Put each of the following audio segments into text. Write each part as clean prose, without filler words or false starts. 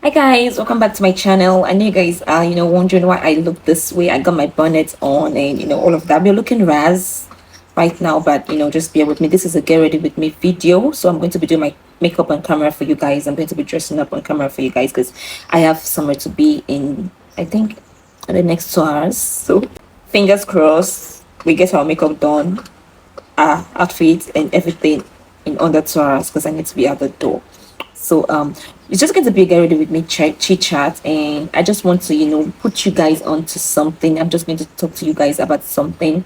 Hi guys, welcome back to my channel. I know you guys are wondering why I look this way. I got my bonnet on and all of that. We're looking raz right now, but just bear with me. This is a get ready with me video, so I'm going to be doing my makeup on camera for you guys. I'm going to be dressing up on camera for you guys because I have somewhere to be in, I think, in the next 2 hours. So fingers crossed we get our makeup done, our outfit and everything in under 2 hours because I need to be at the door. So it's just going to be a get ready with me chit chat, and I just want to put you guys onto something. I'm just going to talk to you guys about something,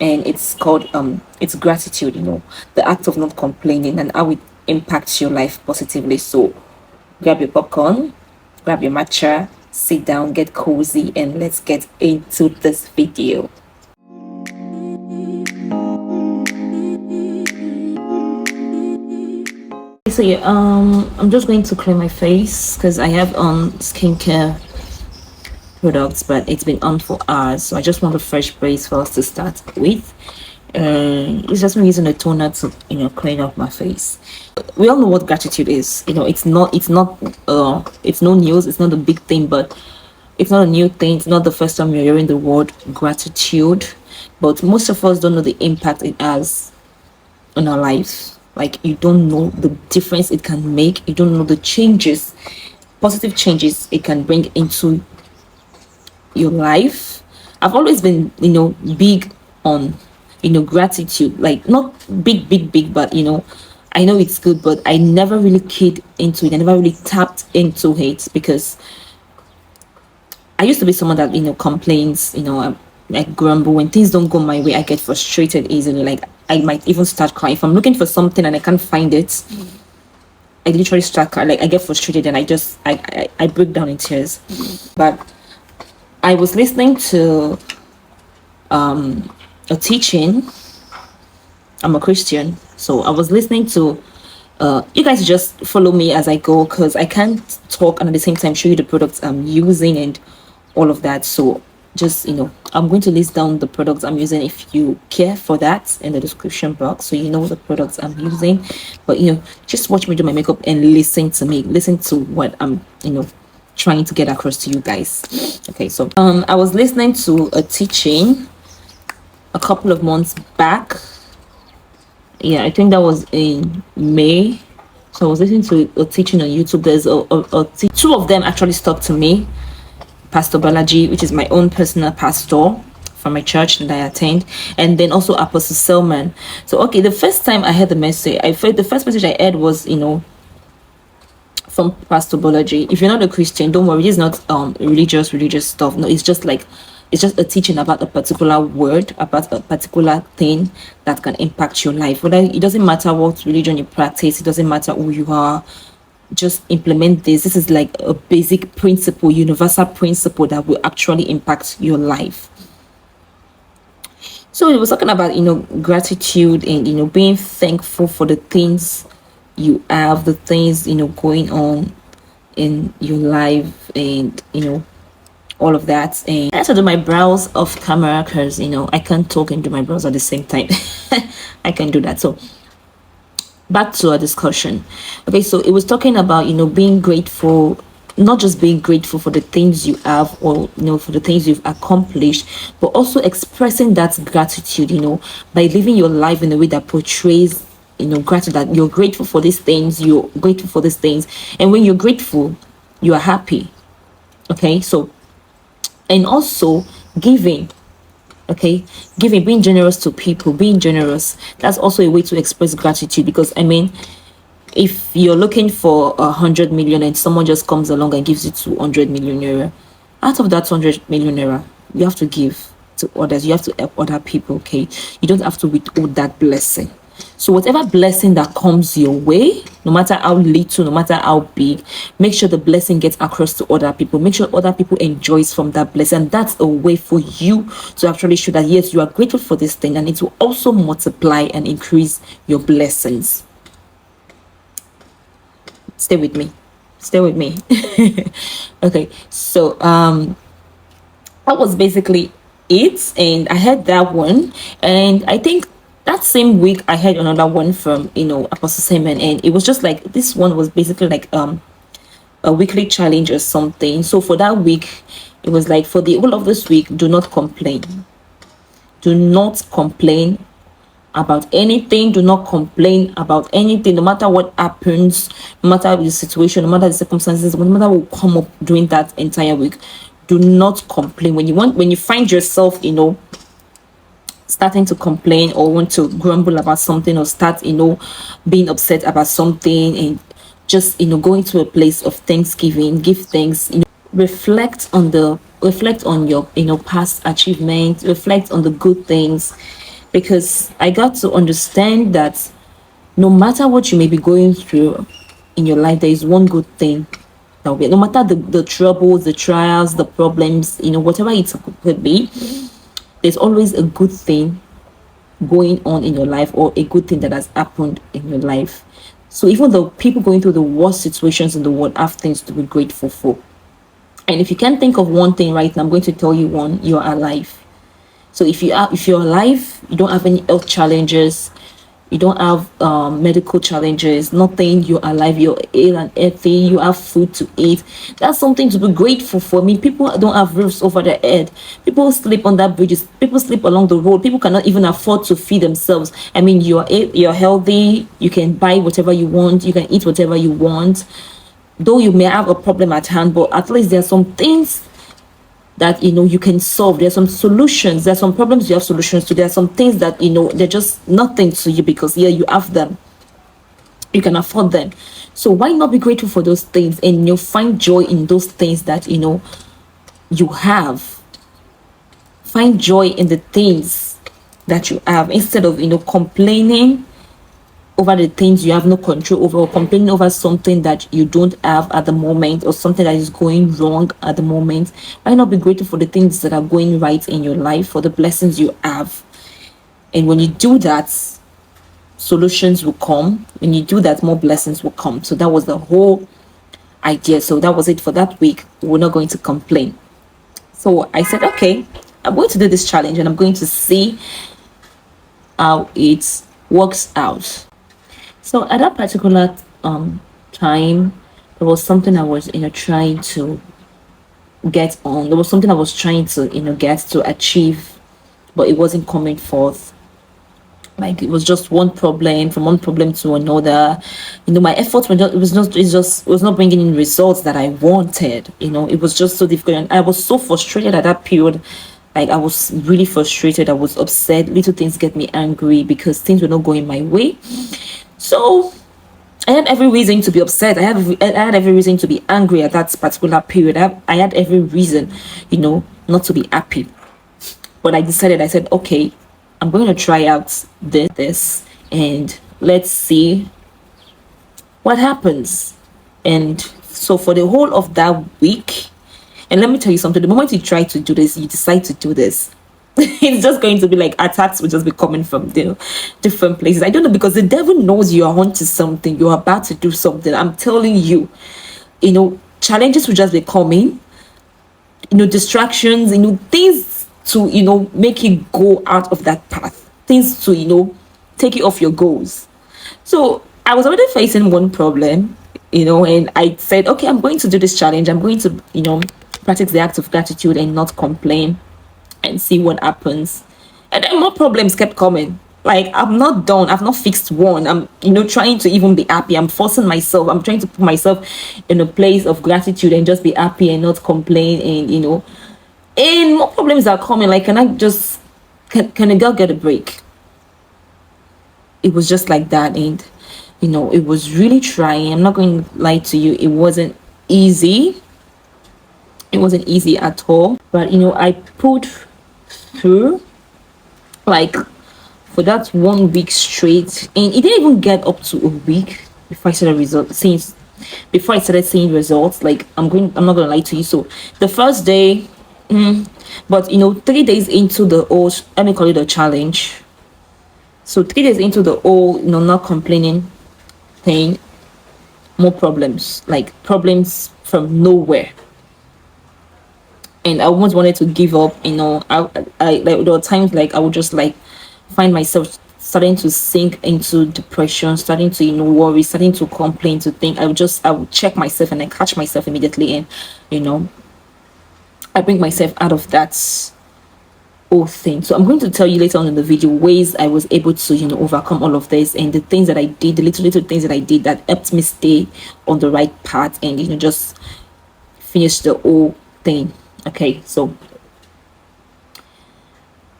and it's called it's gratitude. The act of not complaining and how it impacts your life positively. So grab your popcorn, grab your matcha, sit down, get cozy, and let's get into this video. So yeah, I'm just going to clean my face because I have skincare products, but it's been on for hours, so I just want a fresh base for us to start with. It's just me using a toner to clean up my face. We all know what gratitude is. It's no news, it's not a big thing, but it's not a new thing. It's not the first time you're hearing the word gratitude, but most of us don't know the impact it has on our lives. Like, you don't know the difference it can make. You don't know the changes, positive changes it can bring into your life. I've always been big on gratitude, like not big, but I know it's good, but I never really keyed into it. I never really tapped into it because I used to be someone that complains, I grumble when things don't go my way. I get frustrated easily. Like, I might even start crying if I'm looking for something and I can't find it. I literally start crying. Like, I get frustrated and I break down in tears. But I was listening to a teaching. I'm a Christian, so I was listening to you guys just follow me as I go because I can't talk and at the same time show you the products I'm using and all of that. So just I'm going to list down the products I'm using if you care for that in the description box, so the products I'm using. But just watch me do my makeup and listen to what I'm trying to get across to you guys. Okay, so I was listening to a teaching a couple of months back. Yeah, I think that was in May. So I was listening to a teaching on YouTube. There's two of them actually stuck to me. Pastor Balaji, which is my own personal pastor from my church that I attend, and then also Apostle Selman. So okay, the first time I heard the message, the first message I heard was from Pastor Balaji. If you're not a Christian, don't worry, it's not religious stuff. No, it's just a teaching about a particular word, about a particular thing that can impact your life. Whether it doesn't matter what religion you practice, it doesn't matter who you are, just implement this. This is like a basic principle, universal principle that will actually impact your life. So it was talking about gratitude and being thankful for the things you have, the things going on in your life, and all of that. And I had to do my brows off camera because I can't talk and do my brows at the same time. I can do that. So back to our discussion. Okay, so it was talking about being grateful, not just being grateful for the things you have or for the things you've accomplished, but also expressing that gratitude by living your life in a way that portrays gratitude, that you're grateful for these things, and when you're grateful, you are happy. Okay, so, and also giving. Okay, giving, being generous to people, being generous, that's also a way to express gratitude. Because if you're looking for 100 million and someone just comes along and gives you 200 million naira, out of that 200 million naira, you have to give to others, you have to help other people. Okay, you don't have to withhold that blessing. So whatever blessing that comes your way, no matter how little, no matter how big, make sure the blessing gets across to other people. Make sure other people enjoys from that blessing. And that's a way for you to actually show that yes, you are grateful for this thing, and it will also multiply and increase your blessings. Stay with me. Okay, so that was basically it, and I had that one, and I think that same week I had another one from Apostle Simon, and it was just like, this one was basically like a weekly challenge or something. So for that week, it was like, for the whole of this week, do not complain. Do not complain about anything. Do not complain about anything, no matter what happens, no matter the situation, no matter the circumstances, no matter what will come up during that entire week. Do not complain. When you find yourself, starting to complain or want to grumble about something, or start, being upset about something, and just, going to a place of thanksgiving, give thanks, reflect on your, past achievements, reflect on the good things, because I got to understand that no matter what you may be going through in your life, there is one good thing that will be, no matter the troubles, the trials, the problems, whatever it could be, there's always a good thing going on in your life, or a good thing that has happened in your life. So even though people going through the worst situations in the world have things to be grateful for. And if you can't think of one thing right now, I'm going to tell you one: you're alive. So if you're alive, you don't have any health challenges, you don't have medical challenges, nothing, you're alive, you're ill and healthy, you have food to eat. That's something to be grateful for. I mean, people don't have roofs over their head, people sleep under bridges, people sleep along the road, people cannot even afford to feed themselves. I mean, you're healthy, you can buy whatever you want, you can eat whatever you want. Though you may have a problem at hand, but at least there are some things that you can solve. There's some solutions, there's some problems you have solutions to, there's some things that they're just nothing to you, because you have them, you can afford them. So why not be grateful for those things, and find joy in those things that you have. Find joy in the things that you have, instead of complaining over the things you have no control over, or complaining over something that you don't have at the moment, or something that is going wrong at the moment. Why not be grateful for the things that are going right in your life, for the blessings you have? And when you do that, solutions will come. When you do that, more blessings will come. So that was the whole idea. So that was it for that week. We're not going to complain. So I said, okay, I'm going to do this challenge, and I'm going to see how it works out. So at that particular time, there was something I was trying to get on. There was something I was trying to get to achieve, but it wasn't coming forth. Like, it was just one problem, from one problem to another. My efforts were just, it was not bringing in results that I wanted. It was just so difficult, and I was so frustrated at that period. Like, I was really frustrated, I was upset. Little things get me angry because things were not going my way. So I had every reason to be upset. I had every reason to be angry at that particular period. I had every reason, not to be happy. But I said, okay, I'm going to try out this, and let's see what happens. And so for the whole of that week, and let me tell you something, the moment you try to do this, you decide to do this, it's just going to be like attacks will just be coming from different places. I don't know, because the devil knows you are onto something, you're about to do something. I'm telling you, challenges will just be coming, distractions, things to make you go out of that path, things to take you off your goals. So I was already facing one problem, and I said, okay, I'm going to do this challenge, I'm going to practice the act of gratitude and not complain, and see what happens. And then more problems kept coming. Like, I'm not done, I've not fixed one. I'm trying to even be happy, I'm forcing myself, I'm trying to put myself in a place of gratitude and just be happy and not complain. And more problems are coming. Like, can a girl get a break? It was just like that. And it was really trying. I'm not going to lie to you, it wasn't easy. It wasn't easy at all. But I put through, like, for that 1 week straight, and it didn't even get up to a week before I started seeing results. Like, I'm not gonna lie to you. So the first day, but 3 days into the whole, let me call it a challenge. So 3 days into the whole not complaining thing, more problems, like problems from nowhere. And I almost wanted to give up. I like, there were times like I would just like find myself starting to sink into depression, starting to, worry, starting to complain, to think, I would check myself and I catch myself immediately, and, I bring myself out of that whole thing. So I'm going to tell you later on in the video ways I was able to, overcome all of this, and the things that I did, the little things that I did that helped me stay on the right path and, just finish the whole thing. Okay, so,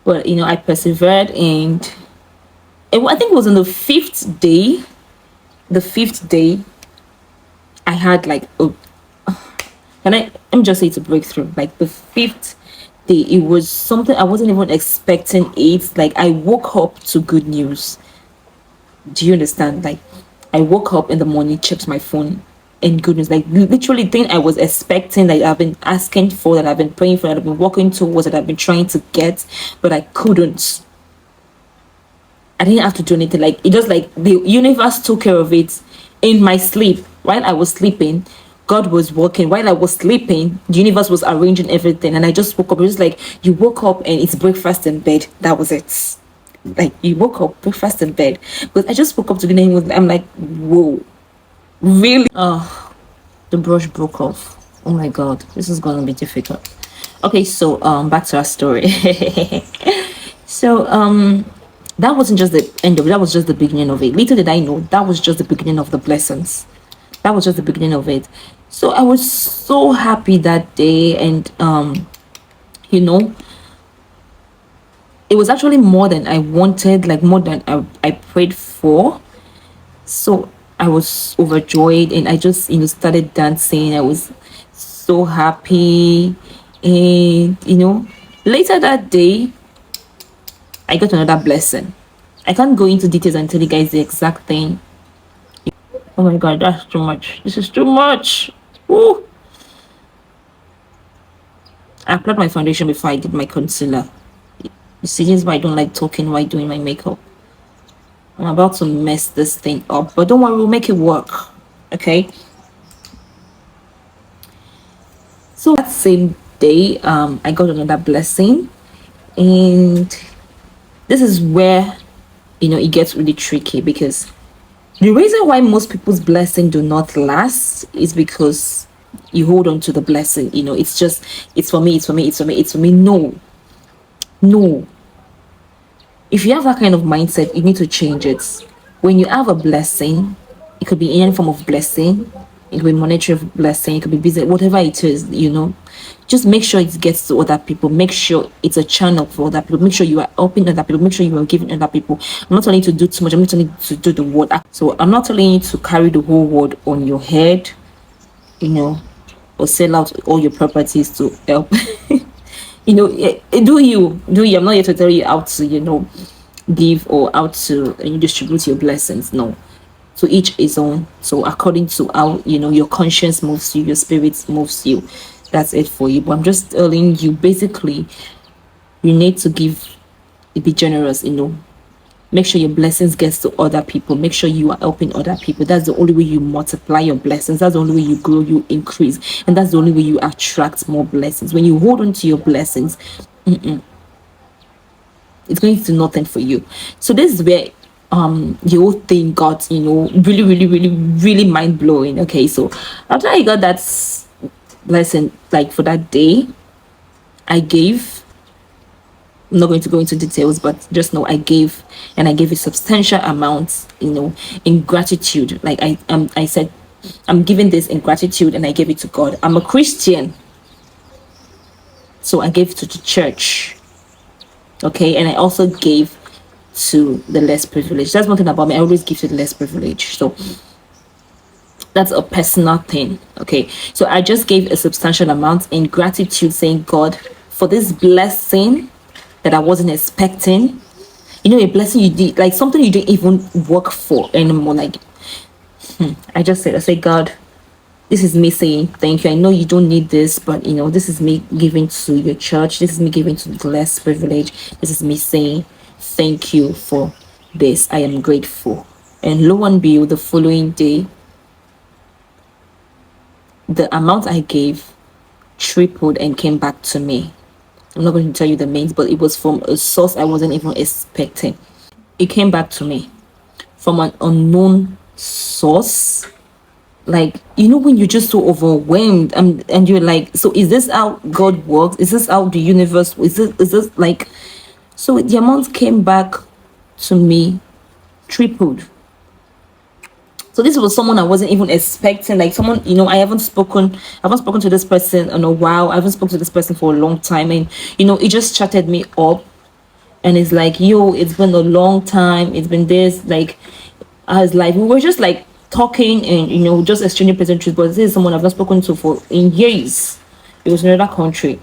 but, I persevered, and I think it was on the fifth day, I had like, let me just say it's a breakthrough. Like the fifth day, it was something I wasn't even expecting it. Like I woke up to good news. Do you understand? Like I woke up in the morning, checked my phone, and good news. Like literally thing I was expecting, that I've been asking for, that I've been praying for, that I've been working towards, that I've been trying to get, but I couldn't. I didn't have to do anything. Like it just, like the universe took care of it in my sleep. While I was sleeping, God was working. While I was sleeping, the universe was arranging everything, and I just woke up. It was like you woke up and it's breakfast in bed. That was it. Like you woke up, breakfast in bed. Because I just woke up to the name. I'm like, whoa, really? Oh, the brush broke off. Oh my God, this is gonna be difficult. Okay, so back to our story. So that wasn't just the end of it, that was just the beginning of it. Little did I know that was just the beginning of the blessings. That was just the beginning of it. So I was so happy that day, and it was actually more than I wanted, like more than I prayed for. So I was overjoyed, and I just started dancing. I was so happy. And later that day I got another blessing. I can't go into details and tell you guys the exact thing. Oh my God, that's too much. This is too much. Ooh. I applied my foundation before I did my concealer. You see, this is why I don't like talking while doing my makeup. I'm about to mess this thing up, but don't worry, we'll make it work. Okay. So that same day, I got another blessing, and this is where it gets really tricky, because the reason why most people's blessing do not last is because you hold on to the blessing. It's just, it's for me, it's for me, it's for me, it's for me. No. If you have that kind of mindset, you need to change it. When you have a blessing, it could be any form of blessing. It could be monetary blessing, it could be business, whatever it is, just make sure it gets to other people. Make sure it's a channel for other people. Make sure you are helping other people. Make sure you are giving other people. I'm not telling you to do too much. I'm not telling you to do the word. So I'm not telling you to carry the whole world on your head, or sell out all your properties to help. Do you. I'm not here to tell you how to, give or how to distribute your blessings. No. So each is own. So according to how your conscience moves you, your spirit moves you, that's it for you. But I'm just telling you, basically, you need to be generous. Make sure your blessings gets to other people. Make sure you are helping other people. That's the only way you multiply your blessings. That's the only way you grow, you increase, and that's the only way you attract more blessings. When you hold on to your blessings, it's going to do nothing for you. So this is where the whole thing got really, really, really, really mind-blowing. Okay, so after I got that blessing, like for that day, I'm not going to go into details, but just know I gave a substantial amount, in gratitude. Like I said, I'm giving this in gratitude, and I gave it to God. I'm a Christian, so I gave to the church. Okay, and I also gave to the less privileged. That's one thing about me. I always give to the less privileged. So that's a personal thing. Okay, so I just gave a substantial amount in gratitude, saying, God, for this blessing that I wasn't expecting, a blessing you did, like something you didn't even work for anymore. Like I say, God, this is me saying thank you. I know you don't need this, but this is me giving to your church. This is me giving to the less privileged. This is me saying thank you for this. I am grateful. And lo and behold, the following day, the amount I gave tripled and came back to me. I'm not going to tell you the names, but it was from a source I wasn't even expecting. it came back to me from an unknown source. Like, when you're just so overwhelmed, and you're like, so is this how God works? Is this how the universe, is this like? So the amount came back to me tripled. So this was someone I wasn't even expecting. Like, someone, I haven't spoken to this person in a while. I haven't spoken to this person for a long time. And it just chatted me up, and it's like, yo, it's been a long time. It's been this, like, as like, we were just like talking and just exchanging pleasantries. But this is someone I've not spoken to for in years. It was in another country.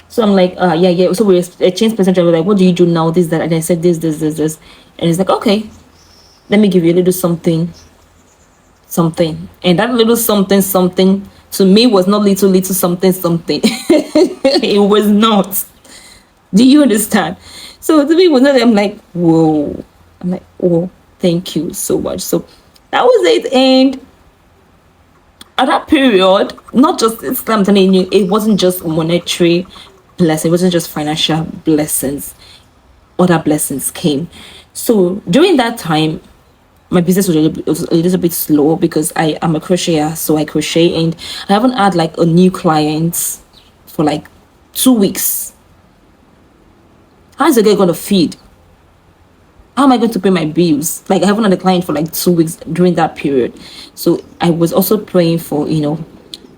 So I'm like, yeah. So we exchanged pleasantries. I was like, what do you do now? This, that. And I said this. And it's like, okay, let me give you a little something. And that little something to me was not little something. It was not. Do you understand? So to me, it was not. I'm like, whoa. I'm like, oh, thank you so much. So that was it. And at that period, not just Islam, I'm telling you, it wasn't just monetary blessing, it wasn't just financial blessings. Other blessings came. So during that time, my business was a little bit slow because I am a crocheter, so I crochet, and I haven't had like a new client for like 2 weeks. How is the girl gonna feed? How am I going to pay my bills? Like, I haven't had a client for like 2 weeks during that period. So I was also praying for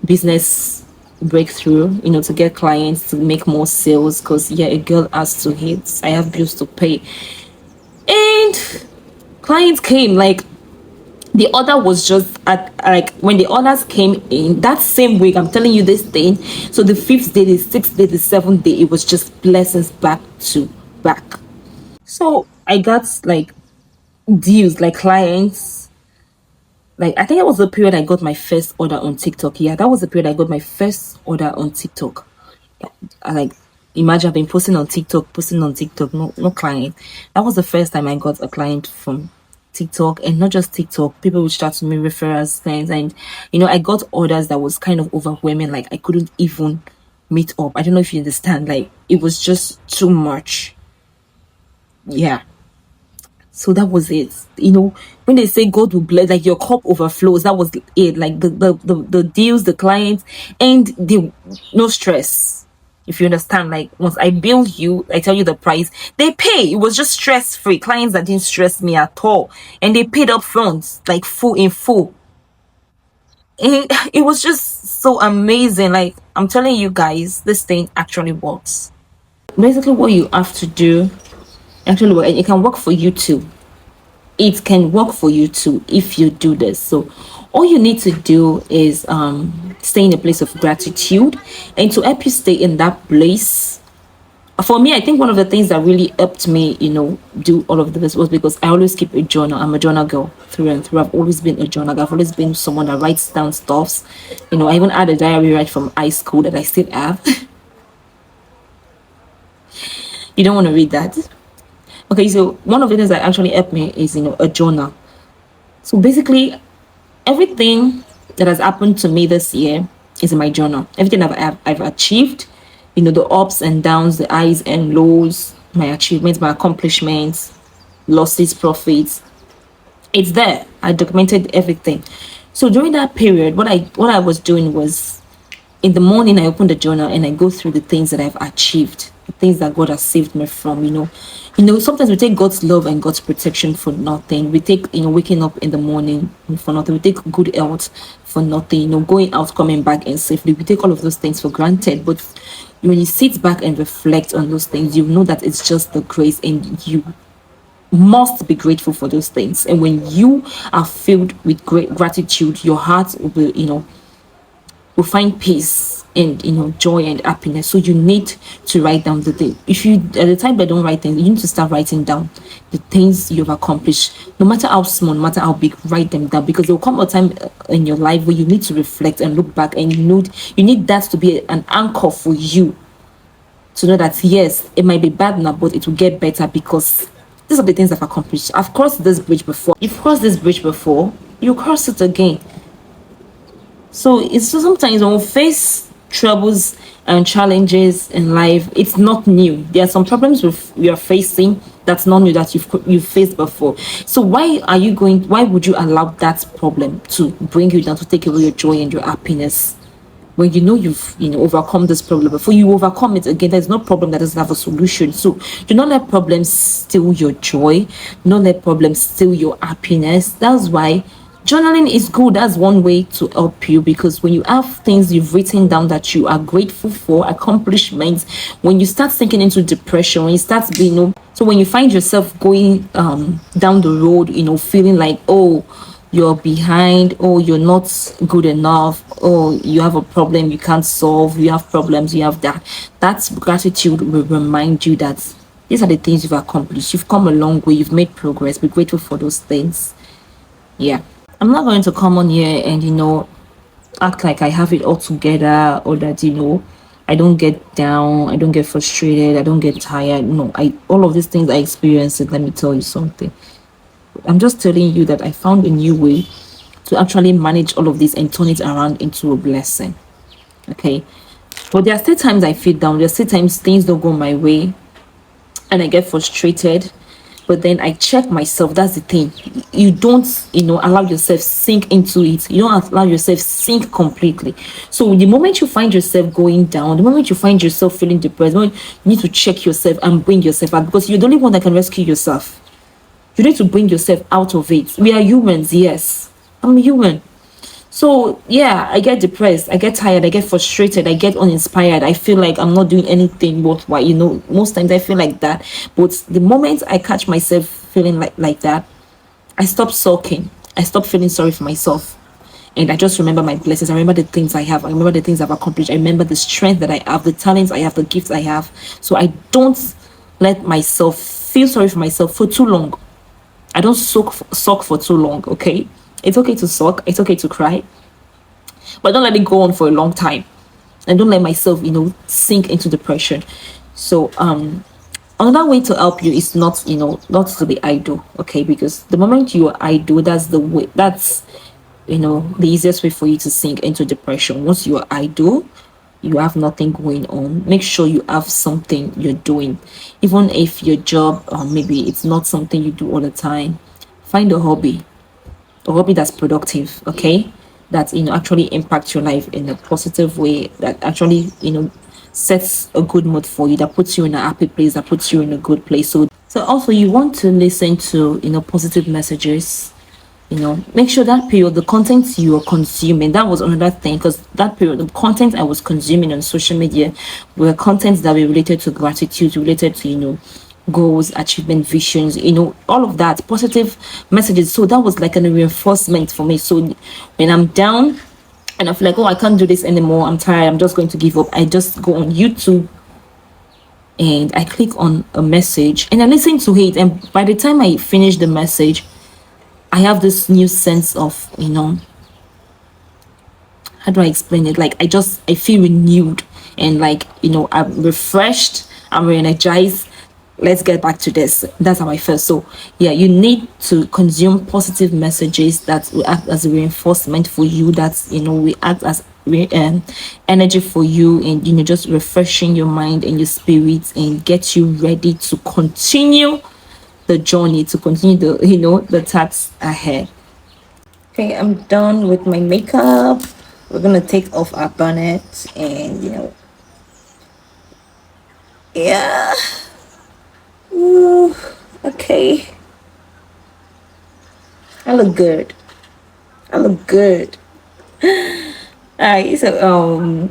business breakthrough, to get clients, to make more sales, because yeah, a girl has to hit. I have bills to pay. And clients came, like, the order was just at, like, when the orders came in that same week, I'm telling you this thing. So the 5th day, the 6th day, the 7th day, it was just blessings back to back. So I got like deals, like clients. Like, I think that was the period I got my first order on TikTok. Yeah, that was the period I got my first order on TikTok. Like, imagine I've been posting on TikTok, no client. That was the first time I got a client from TikTok. And not just TikTok, people would start to me referrals, things, and I got orders that was kind of overwhelming. Like, I couldn't even meet up. I don't know if you understand. Like, it was just too much. Yeah. So that was it. When they say God will bless, like, your cup overflows, that was it. Like, the deals, the clients, and no stress. If you understand, like, once I bill you, I tell you the price, they pay. It was just stress free. Clients that didn't stress me at all, and they paid up front, like in full. And it was just so amazing. Like, I'm telling you guys, this thing actually works. Basically, what you have to do actually work, and it can work for you too. It can work for you too if you do this. So all you need to do is stay in a place of gratitude, and to help you stay in that place, for me, I think one of the things that really helped me do all of this was because I always keep a journal. I'm a journal girl through and through. I've always been a journal. I've always been someone that writes down stuffs. I even had a diary right from high school that I still have. You don't want to read that? Okay, so one of the things that actually helped me is a journal. So basically, everything that has happened to me this year is in my journal. Everything I've achieved, the ups and downs, the highs and lows, my achievements, my accomplishments, losses, profits, it's there. I documented everything. So during that period, what I was doing was, in the morning I open the journal and I go through the things that I've achieved, the things that God has saved me from. Sometimes we take God's love and God's protection for nothing. We take waking up in the morning for nothing. We take good health for nothing. Going out, coming back, and safely. We take all of those things for granted. But when you sit back and reflect on those things, you know that it's just the grace, and you must be grateful for those things. And when you are filled with great gratitude, your heart will be, will find peace and joy and happiness. So you need to write down the thing. If you at the time that don't write things, you need to start writing down the things you've accomplished, no matter how small, no matter how big. Write them down, because there will come a time in your life where you need to reflect and look back, and you need that to be an anchor for you, to know that yes, it might be bad now, but it will get better, because these are the things I've accomplished. I've crossed this bridge before. You've crossed this bridge before, you cross it again. So it's just, sometimes when we face troubles and challenges in life, it's not new. There are some problems we are facing that's not new, that you've faced before. So why would you allow that problem to bring you down, to take away your joy and your happiness, when you know you've overcome this problem before? You overcome it again, there's no problem that doesn't have a solution. So do not let problems steal your joy. Do not let problems steal your happiness. That's why journaling is good. That's one way to help you, because when you have things you've written down that you are grateful for, accomplishments, when you start sinking into depression, when you start being, so when you find yourself going down the road, feeling like, oh, you're behind, oh, you're not good enough, oh, you have a problem you can't solve, you have problems, you have that gratitude will remind you that these are the things you've accomplished. You've come a long way, you've made progress. Be grateful for those things. Yeah, I'm not going to come on here and act like I have it all together, or that I don't get down, I don't get frustrated, I don't get tired. No, I all of these things I experience it. Let me tell you something. I'm just telling you that I found a new way to actually manage all of this and turn it around into a blessing. Okay. But there are still times I feel down. There are still times things don't go my way and I get frustrated. But then I check myself. That's the thing. You don't, allow yourself sink into it. You don't allow yourself sink completely. So the moment you find yourself going down, the moment you find yourself feeling depressed, you need to check yourself and bring yourself out, because you're the only one that can rescue yourself. You need to bring yourself out of it. We are humans, yes. I'm human. So yeah, I get depressed, I get tired, I get frustrated, I get uninspired. I feel like I'm not doing anything worthwhile. Most times I feel like that. But the moment I catch myself feeling like that, I stop sulking. I stop feeling sorry for myself. And I just remember my blessings. I remember the things I have. I remember the things I've accomplished. I remember the strength that I have, the talents I have, the gifts I have. So I don't let myself feel sorry for myself for too long. I don't sulk for too long, okay? It's okay to sulk. It's okay to cry. But don't let it go on for a long time. And don't let myself, sink into depression. So, another way to help you is not to be idle, okay? Because the moment you are idle, that's the easiest way for you to sink into depression. Once you are idle, you have nothing going on, make sure you have something you're doing. Even if your job, maybe it's not something you do all the time, find a hobby that's productive, okay, that actually impacts your life in a positive way, that actually sets a good mood for you, that puts you in a happy place, that puts you in a good place. So also you want to listen to positive messages. Make sure that period, the content you are consuming, that was another thing, because that period, the content I was consuming on social media were contents that were related to gratitude, related to goals, achievement, visions, all of that, positive messages. So that was like a reinforcement for me. So when I'm down and I feel like, oh, I can't do this anymore, I'm tired, I'm just going to give up, I just go on YouTube and I click on a message and I listen to it. And by the time I finish the message, I have this new sense of, how do I explain it? Like, I feel renewed and like, I'm refreshed, I'm re-energized. Let's get back to this. That's how I feel. So yeah, you need to consume positive messages that will act as a reinforcement for you, that, will act as energy for you, and, just refreshing your mind and your spirit and get you ready to continue the journey, to continue the tasks ahead. Okay, I'm done with my makeup. We're gonna take off our bonnet and yeah. Ooh, okay. I look good. I look good. Alright, so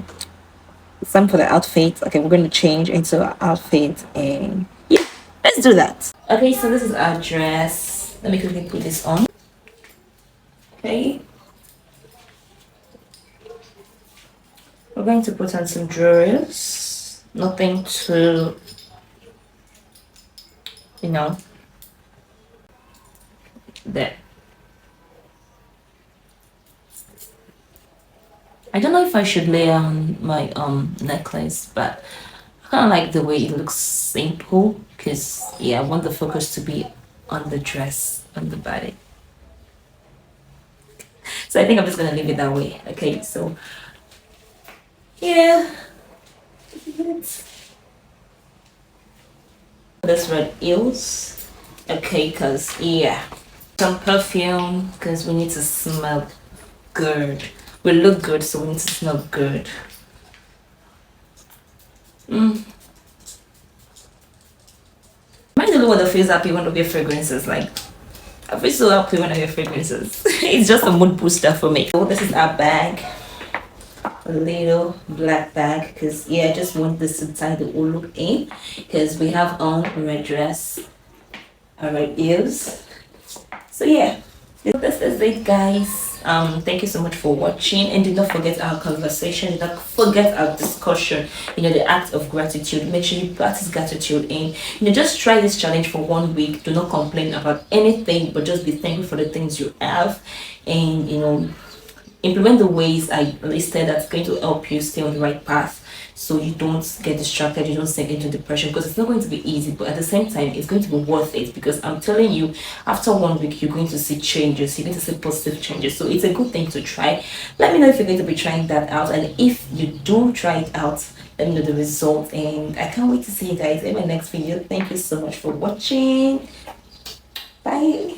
it's time for the outfit. Okay, we're gonna change into our outfit and yeah, let's do that. Okay, so this is our dress. Let me quickly put this on. Okay. We're going to put on some drawers. Nothing too, there. I don't know if I should lay on my necklace, but I kind of like the way it looks simple, because yeah, I want the focus to be on the dress, on the body. So I think I'm just gonna leave it that way. Okay, so yeah. this red heels. Okay, because yeah, some perfume because we need to smell good. We look good, so we need to smell good. Am I the only one that feels happy when I wear fragrances? Like, I feel so happy when I wear fragrances. It's just a mood booster for me. So this is our bag, a little black bag, because yeah, I just want this to tie the whole look in, because we have on a red dress, a red heels. So yeah, this is it, guys. Thank you so much for watching, and do not forget our conversation, do not forget our discussion, the act of gratitude. Make sure you practice gratitude, and just try this challenge for 1 week. Do not complain about anything, but just be thankful for the things you have, and implement the ways I listed that's going to help you stay on the right path, so you don't get distracted, you don't sink into depression, because it's not going to be easy, but at the same time it's going to be worth it, because I'm telling you, after 1 week you're going to see changes, you're going to see positive changes. So it's a good thing to try. Let me know if you're going to be trying that out, and if you do try it out, let me know the result, and I can't wait to see you guys in my next video. Thank you so much for watching. Bye.